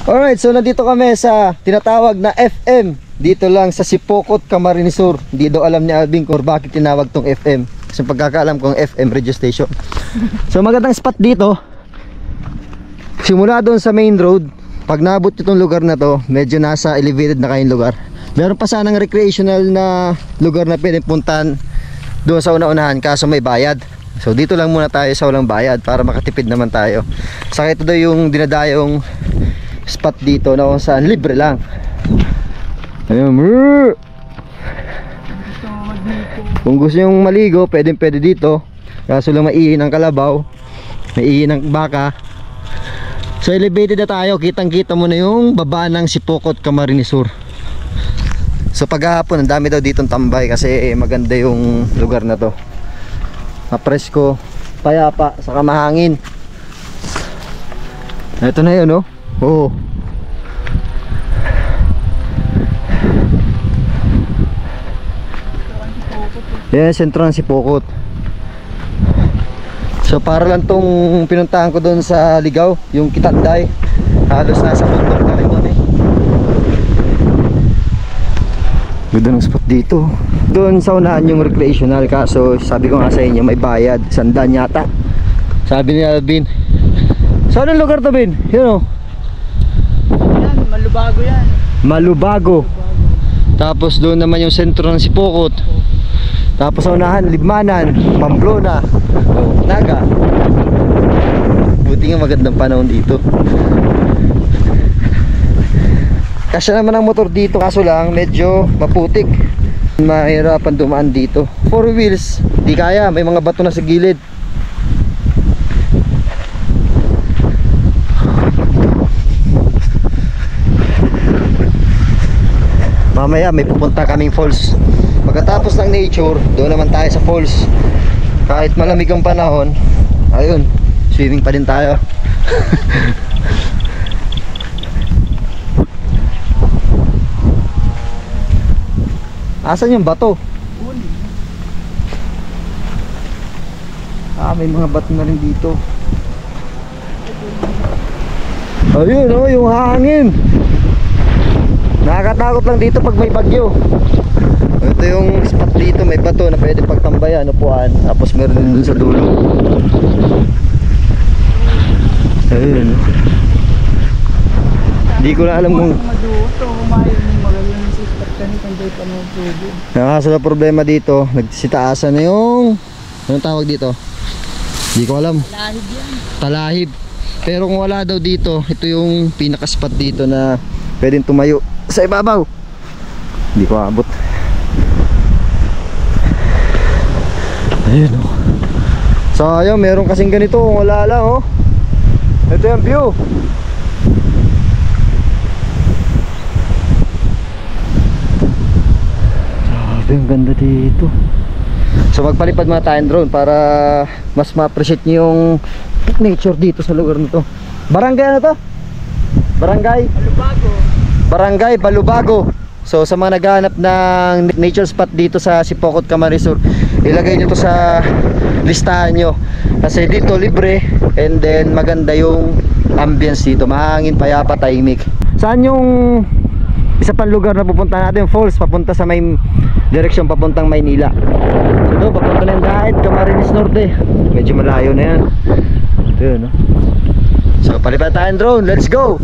Alright, so nandito kami sa tinatawag na FM. Dito lang sa Sipokot, Camarines Sur. Hindi daw alam ni Alvin kung bakit tinawag tong FM. Kasi pagkakaalam kong FM radio station. So magandang spot dito. Simula doon sa main road. Pag naabot itong lugar na to, medyo nasa elevated na kayong lugar. Meron pa sanang recreational na lugar na pwedeng puntahan doon sa una-unahan, kaso may bayad. So dito lang muna tayo sa walang bayad para makatipid naman tayo. Saka ito daw yung dinadayong spot dito na kung saan libre lang. Ayun. Kung gusto nyong maligo, pwede dito. Kaso lang maihi ng kalabaw, maihi ng baka. So elevated na tayo, kitang kita mo na yung baba ng Sipokot, Camarines Sur. So paghapon ang dami daw ditong tambay kasi maganda yung lugar na to. Mapresko, payapa, saka mahangin. Ito na yun, oh. Oo. Yan, sentro ng Sipokot. So para lang tong pinuntahan ko doon sa Ligaw, yung Kitanday. Halos nasa bundok na rin doon eh. Ganda ng spot dito. Doon sa unahan yung recreational, kaso sabi ko nga sa inyo may bayad, 100 yata. Sabi ni Alvin. So anong lugar to, Bin? Yun, oh. Yan, Malubago yan. Malubago. Tapos doon naman yung sentro ng Sipokot. Tapos sa unahan, Libmanan, Pamplona, Naga. Buti nga magandang panahon dito. Kasya naman ang motor dito, kaso lang medyo maputik. Mahirapan dumaan dito. 4 wheels, di kaya, may mga bato na sa gilid. Mamaya may pupunta kaming falls. Pagkatapos ng nature, doon naman tayo sa falls. Kahit malamig ang panahon, ayun, swimming pa din tayo. Asan yung bato? May mga bato na rin dito. Ayun, oh, yung hangin. Nakakatakot lang dito pag may bagyo. Ito yung spot dito, may bato na pwede pagtambayan, upuan. Tapos meron din dun sa dulo. Ayun. Hindi ko na alam kung nakasa na problema dito. Nagsitaasan na yung anong tawag dito? Hindi ko alam. Talahib yan. Talahib. Pero kung wala daw dito, ito yung pinaka-spot dito na pwedeng tumayo sa ibabaw. Hindi ko abot. Ayun, oh. Sayang, meron kasing ganito kung wala lang, oh. Ito yung view. Grabe, ang ganda dito. So magpalipad muna tayong drone para mas ma-appreciate nyo yung nature dito sa lugar na to. Barangay ano to? Barangay Malubago. Barangay Balubago. So sa mga naghahanap ng nature spot dito sa Sipokot, Camarines Sur, ilagay nyo to sa listahan nyo. Kasi dito libre, and then maganda yung ambience dito. Mahangin, payapa, tahimik. Saan yung isa pang lugar na pupunta natin? Falls, papunta sa may direksyon papuntang Maynila. So doon, papunta ng Daet, Camarines Norte. Medyo malayo na yan. Ito yun, no? So palipad tayong drone, let's go!